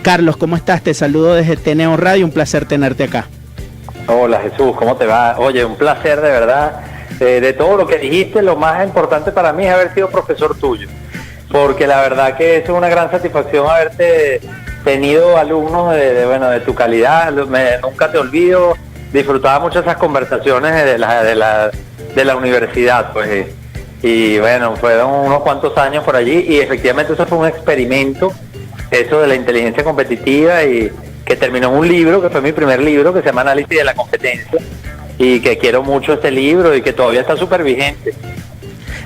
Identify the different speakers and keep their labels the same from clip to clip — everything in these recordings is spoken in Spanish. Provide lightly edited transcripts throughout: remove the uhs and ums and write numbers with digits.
Speaker 1: Carlos, ¿cómo estás? Te saludo desde TNO Radio, un placer tenerte acá.
Speaker 2: Hola Jesús, ¿cómo te va? Oye, un placer de verdad. De todo lo que dijiste, lo más importante para mí es haber sido profesor tuyo, porque la verdad que es una gran satisfacción haberte tenido alumnos de tu calidad. Nunca te olvido, disfrutaba mucho esas conversaciones de la universidad, pues, y bueno, fueron unos cuantos años por allí, y efectivamente eso fue un experimento, eso de la inteligencia competitiva, y que terminó en un libro, que fue mi primer libro, que se llama Análisis de la Competencia, y que quiero mucho este libro y que todavía está súper vigente.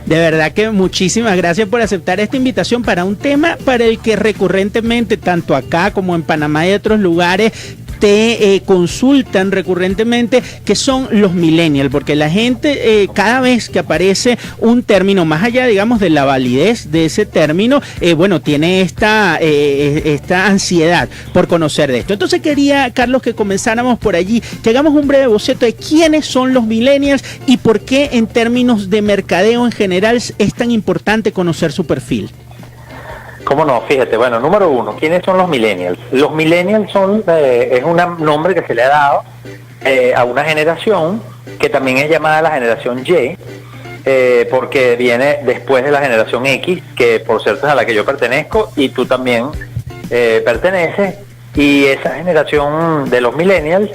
Speaker 1: De verdad que muchísimas gracias por aceptar esta invitación para un tema para el que recurrentemente, tanto acá como en Panamá y otros lugares, te consultan recurrentemente, que son los millennials, porque la gente cada vez que aparece un término, más allá, digamos, de la validez de ese término, bueno, tiene esta ansiedad por conocer de esto. Entonces quería, Carlos, que comenzáramos por allí, que hagamos un breve boceto de quiénes son los millennials y por qué en términos de mercadeo en general es tan importante conocer su perfil.
Speaker 2: ¿Cómo no? Fíjate, bueno, número uno, ¿quiénes son los millennials? Los millennials es un nombre que se le ha dado a una generación que también es llamada la generación Y, porque viene después de la generación X, que por cierto es a la que yo pertenezco y tú también perteneces, y esa generación de los millennials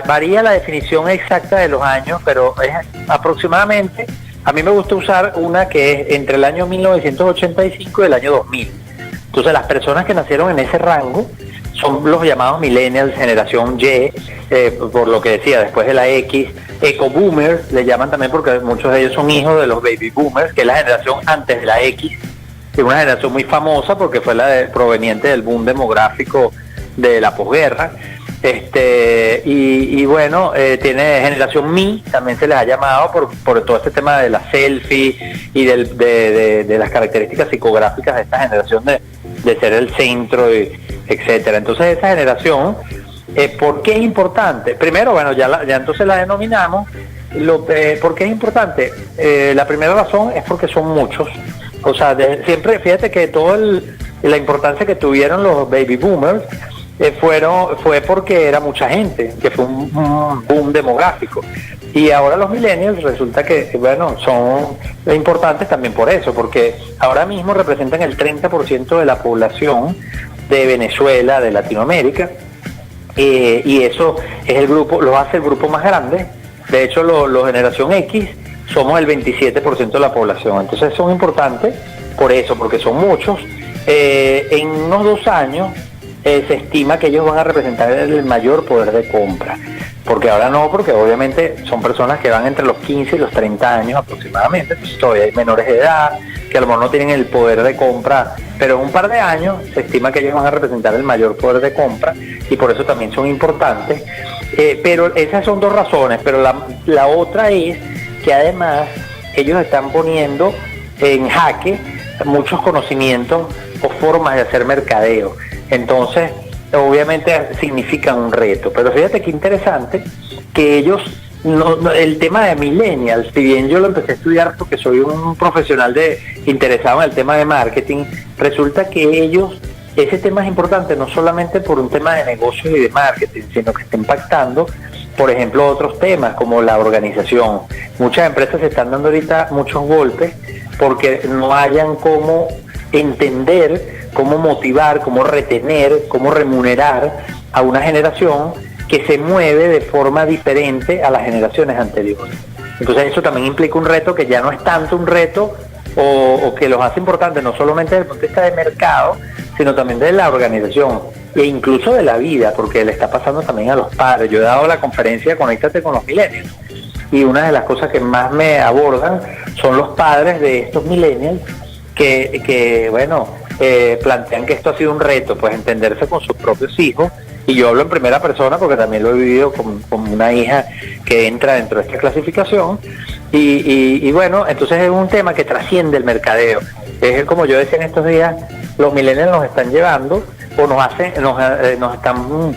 Speaker 2: varía la definición exacta de los años, pero es aproximadamente... A mí me gusta usar una que es entre el año 1985 y el año 2000. Entonces las personas que nacieron en ese rango son los llamados millennials, generación Y, por lo que decía, después de la X, eco-boomers, le llaman también porque muchos de ellos son hijos de los baby boomers, que es la generación antes de la X, que es una generación muy famosa porque fue proveniente del boom demográfico de la posguerra. Y bueno, tiene generación Mi, también se les ha llamado por todo este tema de la selfie y de las características psicográficas de esta generación de ser el centro, etcétera. Entonces esa generación, ¿por qué es importante? Primero, bueno, ya entonces la denominamos. ¿Por qué es importante? La primera razón es porque son muchos. O sea, siempre, fíjate que la importancia que tuvieron los baby boomers fue porque era mucha gente, que fue un boom demográfico. Y ahora los millennials resulta que, bueno, son importantes también por eso, porque ahora mismo representan el 30% de la población de Venezuela, de Latinoamérica, y eso es los hace el grupo más grande. De hecho, los generación X somos el 27% de la población. Entonces son importantes por eso, porque son muchos. En unos 2 años se estima que ellos van a representar el mayor poder de compra, porque ahora no, porque obviamente son personas que van entre los 15 y los 30 años aproximadamente, entonces todavía hay menores de edad que a lo mejor no tienen el poder de compra, pero en un par de años se estima que ellos van a representar el mayor poder de compra y por eso también son importantes. Pero esas son 2 razones, pero la otra es que además ellos están poniendo en jaque muchos conocimientos o formas de hacer mercadeo. Entonces, obviamente significa un reto, pero fíjate qué interesante que ellos, el tema de millennials, si bien yo lo empecé a estudiar porque soy un profesional interesado en el tema de marketing, resulta que ese tema es importante no solamente por un tema de negocios y de marketing, sino que está impactando, por ejemplo, otros temas como la organización. Muchas empresas se están dando ahorita muchos golpes porque no hayan cómo entender, cómo motivar, cómo retener, cómo remunerar a una generación que se mueve de forma diferente a las generaciones anteriores. Entonces eso también implica un reto que ya no es tanto un reto o que los hace importantes, no solamente desde el punto de vista de mercado, sino también de la organización e incluso de la vida, porque le está pasando también a los padres. Yo he dado la conferencia Conéctate con los millennials y una de las cosas que más me abordan son los padres de estos millennials que bueno, plantean que esto ha sido un reto, pues entenderse con sus propios hijos, y yo hablo en primera persona porque también lo he vivido con una hija que entra dentro de esta clasificación, y bueno, entonces es un tema que trasciende el mercadeo. Es como yo decía en estos días, los millennials nos están llevando o nos están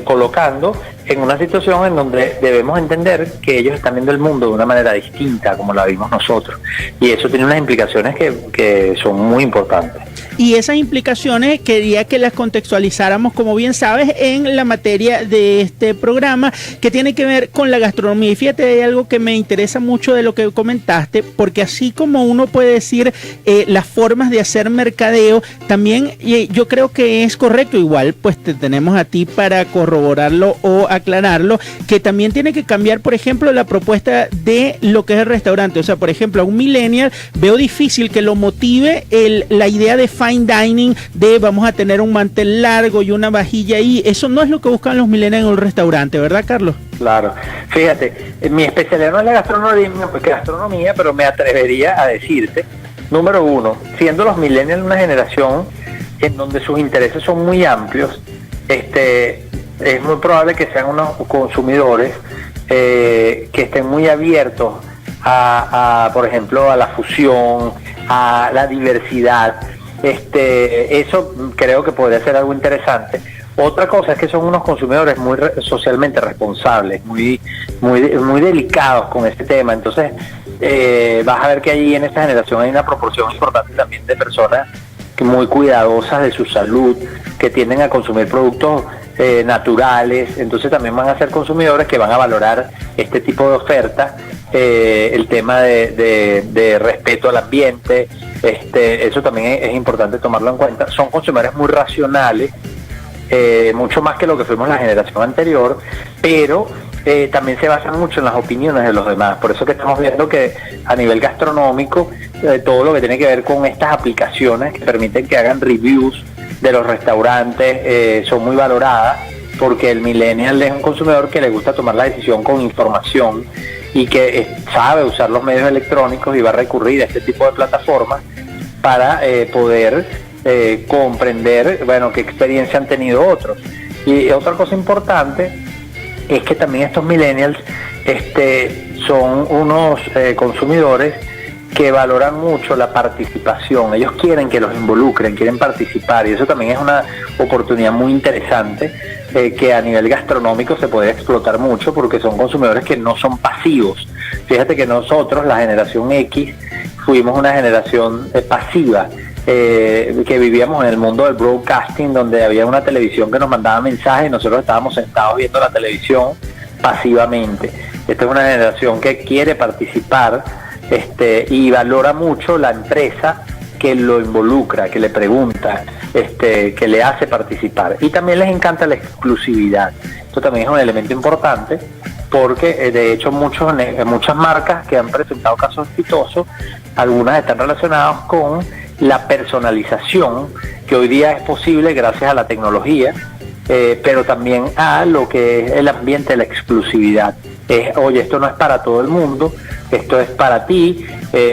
Speaker 2: colocando en una situación en donde debemos entender que ellos están viendo el mundo de una manera distinta como la vimos nosotros, y eso tiene unas implicaciones que son muy importantes.
Speaker 1: Y esas implicaciones quería que las contextualizáramos, como bien sabes, en la materia de este programa, que tiene que ver con la gastronomía. Y fíjate, hay algo que me interesa mucho de lo que comentaste, porque así como uno puede decir las formas de hacer mercadeo, también yo creo que es correcto, igual pues te tenemos a ti para corroborarlo o aclararlo, que también tiene que cambiar, por ejemplo, la propuesta de lo que es el restaurante. O sea, por ejemplo, a un millennial veo difícil que lo motive la idea de fine dining, de vamos a tener un mantel largo y una vajilla ahí. Eso no es lo que buscan los millennials en un restaurante, ¿verdad, Carlos?
Speaker 2: Claro. Fíjate, mi especialidad no es la gastronomía, pero me atrevería a decirte, número uno, siendo los millennials una generación en donde sus intereses son muy amplios, es muy probable que sean unos consumidores que estén muy abiertos a, por ejemplo, a la fusión, a la diversidad. Eso creo que podría ser algo interesante. Otra cosa es que son unos consumidores muy socialmente responsables, muy delicados con este tema. Entonces vas a ver que allí en esta generación hay una proporción importante también de personas muy cuidadosas de su salud, que tienden a consumir productos naturales. Entonces también van a ser consumidores que van a valorar este tipo de oferta, el tema de respeto al ambiente. Eso también es importante tomarlo en cuenta. Son consumidores muy racionales, mucho más que lo que fuimos la generación anterior, pero también se basan mucho en las opiniones de los demás. Por eso que estamos viendo que a nivel gastronómico, todo lo que tiene que ver con estas aplicaciones que permiten que hagan reviews de los restaurantes son muy valoradas, porque el millennial es un consumidor que le gusta tomar la decisión con información y que sabe usar los medios electrónicos y va a recurrir a este tipo de plataformas para poder comprender, bueno, qué experiencia han tenido otros. Y otra cosa importante es que también estos millennials son unos consumidores que valoran mucho la participación. Ellos quieren que los involucren, quieren participar, y eso también es una oportunidad muy interesante que a nivel gastronómico se puede explotar mucho, porque son consumidores que no son pasivos. Fíjate que nosotros, la generación X, fuimos una generación pasiva, que vivíamos en el mundo del broadcasting, donde había una televisión que nos mandaba mensajes y nosotros estábamos sentados viendo la televisión pasivamente. Esta es una generación que quiere participar y valora mucho la empresa que lo involucra, que le pregunta, que le hace participar. Y también les encanta la exclusividad. Esto también es un elemento importante, porque de hecho muchas marcas que han presentado casos exitosos, algunas están relacionadas con la personalización, que hoy día es posible gracias a la tecnología, pero también a lo que es el ambiente de la exclusividad. Oye, esto no es para todo el mundo, esto es para ti.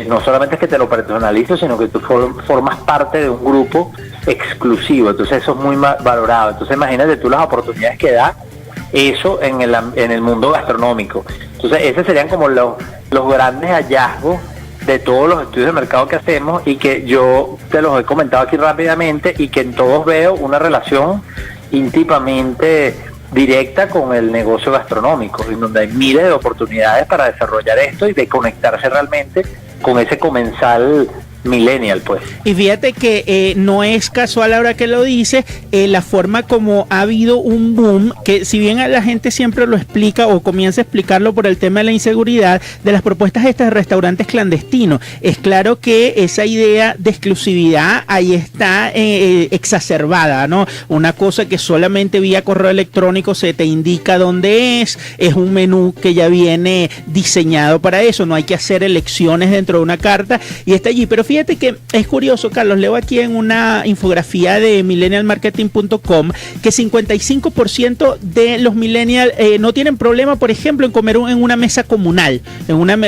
Speaker 2: No solamente es que te lo personalizo, sino que tú formas parte de un grupo exclusivo. Entonces eso es muy valorado. Entonces imagínate tú las oportunidades que da eso en el mundo gastronómico. Entonces esos serían como los grandes hallazgos de todos los estudios de mercado que hacemos, y que yo te los he comentado aquí rápidamente, y que en todos veo una relación íntimamente directa con el negocio gastronómico, en donde hay miles de oportunidades para desarrollar esto y de conectarse realmente con ese comensal millennial, pues.
Speaker 1: Y fíjate que no es casual ahora que lo dice, la forma como ha habido un boom, que si bien a la gente siempre lo explica o comienza a explicarlo por el tema de la inseguridad, de las propuestas estas de restaurantes clandestinos. Es claro que esa idea de exclusividad ahí está exacerbada, ¿no? Una cosa que solamente vía correo electrónico se te indica dónde es un menú que ya viene diseñado para eso, no hay que hacer elecciones dentro de una carta y está allí. Pero fíjate que es curioso, Carlos, leo aquí en una infografía de millennialmarketing.com que 55% de los millennials no tienen problema, por ejemplo, en comer en una mesa comunal,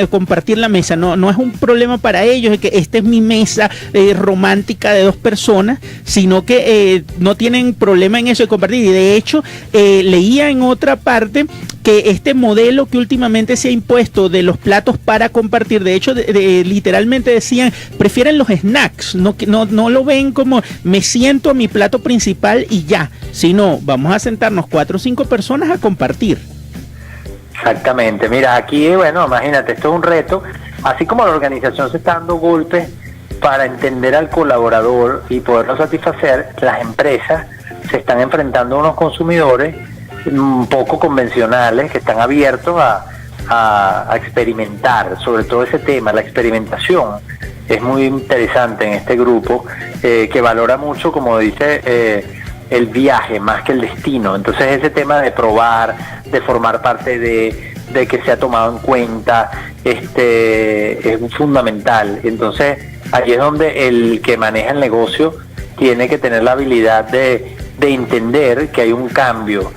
Speaker 1: compartir la mesa. No es un problema para ellos, es que esta es mi mesa romántica de 2 personas, sino que no tienen problema en eso de compartir. Y de hecho, leía en otra parte que este modelo que últimamente se ha impuesto de los platos para compartir, de hecho, literalmente decían, prefieren los snacks, no lo ven como me siento a mi plato principal y ya, sino vamos a sentarnos 4 o 5 personas a compartir.
Speaker 2: Exactamente, mira, aquí, bueno, imagínate, esto es un reto, así como la organización se está dando golpes para entender al colaborador y poderlo satisfacer, las empresas se están enfrentando a unos consumidores un poco convencionales que están abiertos a experimentar, sobre todo ese tema, la experimentación es muy interesante en este grupo, que valora mucho, como dice, el viaje más que el destino. Entonces ese tema de probar, de formar parte de que se ha tomado en cuenta, es fundamental. Entonces allí es donde el que maneja el negocio tiene que tener la habilidad de entender que hay un cambio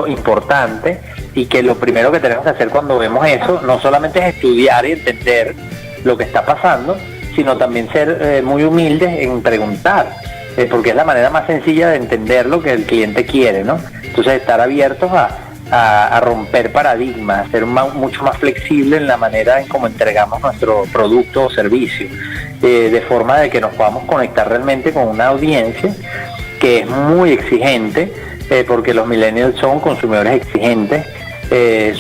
Speaker 2: importante, y que lo primero que tenemos que hacer cuando vemos eso no solamente es estudiar y entender lo que está pasando, sino también ser muy humildes en preguntar, porque es la manera más sencilla de entender lo que el cliente quiere, ¿no? Entonces estar abiertos a romper paradigmas, ser mucho más flexible en la manera en cómo entregamos nuestro producto o servicio, de forma de que nos podamos conectar realmente con una audiencia que es muy exigente, porque los millennials son consumidores exigentes,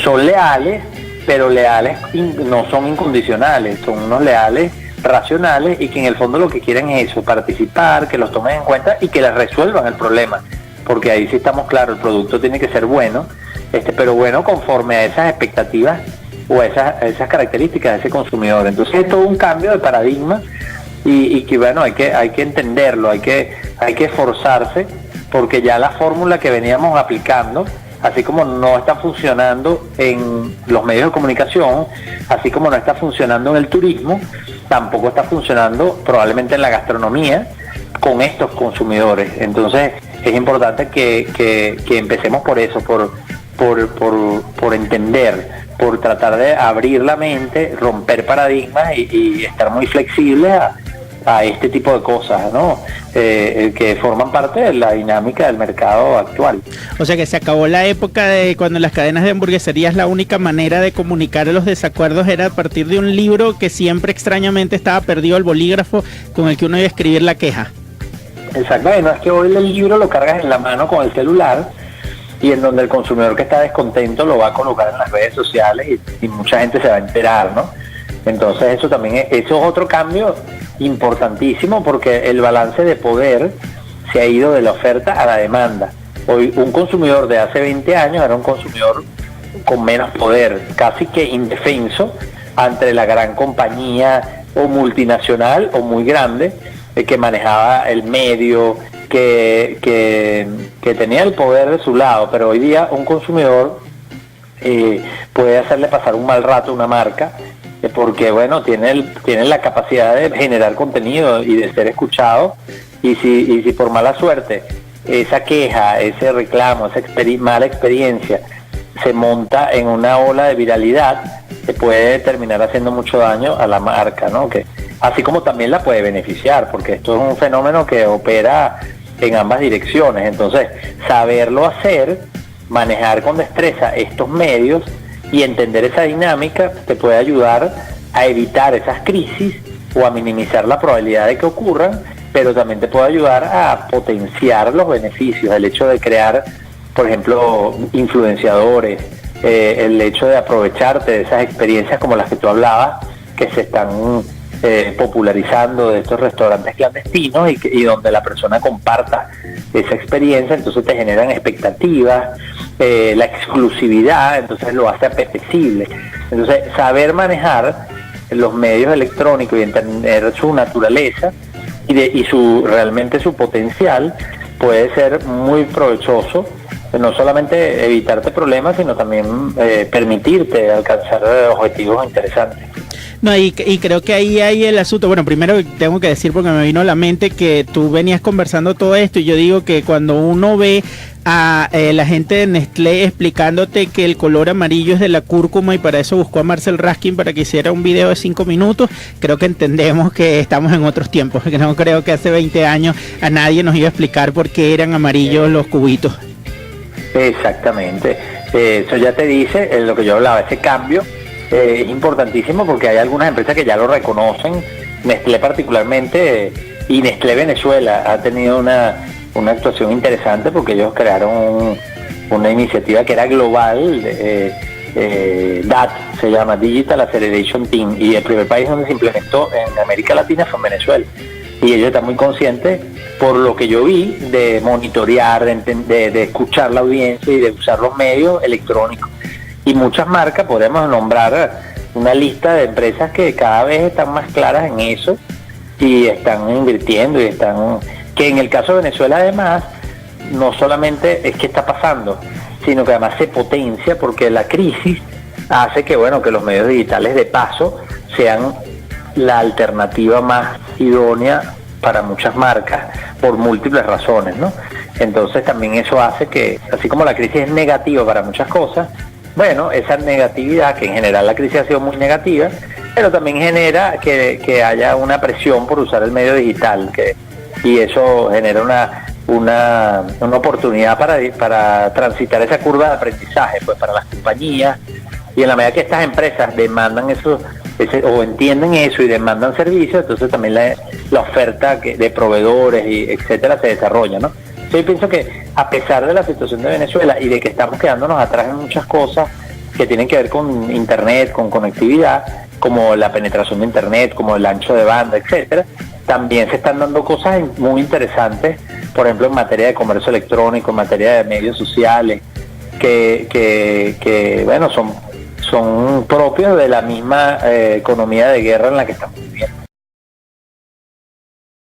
Speaker 2: son leales, pero leales no son incondicionales, son unos leales racionales, y que en el fondo lo que quieren es eso, participar, que los tomen en cuenta y que les resuelvan el problema, porque ahí sí estamos claros, el producto tiene que ser bueno, pero bueno conforme a esas expectativas o a esas características de ese consumidor. Entonces es todo un cambio de paradigma, y que bueno, hay que entenderlo, hay que esforzarse, porque ya la fórmula que veníamos aplicando, así como no está funcionando en los medios de comunicación, así como no está funcionando en el turismo, tampoco está funcionando probablemente en la gastronomía con estos consumidores. Entonces es importante que empecemos por eso, por entender, por tratar de abrir la mente, romper paradigmas y estar muy flexibles a este tipo de cosas, ¿no? Que forman parte de la dinámica del mercado actual.
Speaker 1: O sea que se acabó la época de cuando las cadenas de hamburgueserías la única manera de comunicar los desacuerdos era a partir de un libro que siempre extrañamente estaba perdido, el bolígrafo con el que uno iba a escribir la queja.
Speaker 2: Exacto, no es que hoy el libro lo cargas en la mano con el celular, y en donde el consumidor que está descontento lo va a colocar en las redes sociales y mucha gente se va a enterar, ¿no? Entonces eso es otro cambio importantísimo, porque el balance de poder se ha ido de la oferta a la demanda. Hoy un consumidor de hace 20 años era un consumidor con menos poder, casi que indefenso ante la gran compañía o multinacional o muy grande, que manejaba el medio, que tenía el poder de su lado. Pero hoy día un consumidor puede hacerle pasar un mal rato a una marca, porque bueno, tiene la capacidad de generar contenido y de ser escuchado, y si por mala suerte esa queja, ese reclamo, esa mala experiencia se monta en una ola de viralidad, se puede terminar haciendo mucho daño a la marca, ¿no? Que así como también la puede beneficiar, porque esto es un fenómeno que opera en ambas direcciones. Entonces saberlo hacer, manejar con destreza estos medios y entender esa dinámica te puede ayudar a evitar esas crisis o a minimizar la probabilidad de que ocurran, pero también te puede ayudar a potenciar los beneficios, el hecho de crear, por ejemplo, influenciadores, el hecho de aprovecharte de esas experiencias como las que tú hablabas, que se están popularizando, de estos restaurantes clandestinos, y donde la persona comparta esa experiencia, entonces te generan expectativas, la exclusividad, entonces lo hace apetecible. Entonces saber manejar los medios electrónicos y entender su naturaleza y realmente su potencial puede ser muy provechoso, no solamente evitarte problemas, sino también permitirte alcanzar objetivos interesantes.
Speaker 1: No, y creo que ahí hay el asunto. Bueno, primero tengo que decir, porque me vino a la mente que tú venías conversando todo esto, y yo digo que cuando uno ve a la gente de Nestlé explicándote que el color amarillo es de la cúrcuma, y para eso buscó a Marcel Raskin para que hiciera un video de 5 minutos, creo que entendemos que estamos en otros tiempos, que no creo que hace 20 años a nadie nos iba a explicar por qué eran amarillos los cubitos.
Speaker 2: Exactamente. Eso ya te dice lo que yo hablaba, ese cambio es importantísimo porque hay algunas empresas que ya lo reconocen, Nestlé particularmente, y Nestlé Venezuela ha tenido una actuación interesante porque ellos crearon una iniciativa que era global, DAT se llama, Digital Acceleration Team, y el primer país donde se implementó en América Latina fue en Venezuela, y ellos están muy conscientes, por lo que yo vi, de monitorear, de escuchar la audiencia y de usar los medios electrónicos. Y muchas marcas, podemos nombrar una lista de empresas que cada vez están más claras en eso y están invirtiendo que en el caso de Venezuela además no solamente es que está pasando, sino que además se potencia porque la crisis hace que que los medios digitales de paso sean la alternativa más idónea para muchas marcas por múltiples razones, ¿no? Entonces también eso hace que, así como la crisis es negativa para muchas cosas, esa negatividad, que en general la crisis ha sido muy negativa, pero también genera que haya una presión por usar el medio digital, y eso genera una oportunidad para transitar esa curva de aprendizaje, pues para las compañías, y en la medida que estas empresas demandan eso, o entienden eso y demandan servicios, entonces también la oferta de proveedores y etcétera se desarrolla, ¿no? Yo pienso que a pesar de la situación de Venezuela y de que estamos quedándonos atrás en muchas cosas que tienen que ver con internet, con conectividad, como la penetración de internet, como el ancho de banda, etcétera, también se están dando cosas muy interesantes, por ejemplo en materia de comercio electrónico, en materia de medios sociales, que son propios de la misma economía de guerra en la que estamos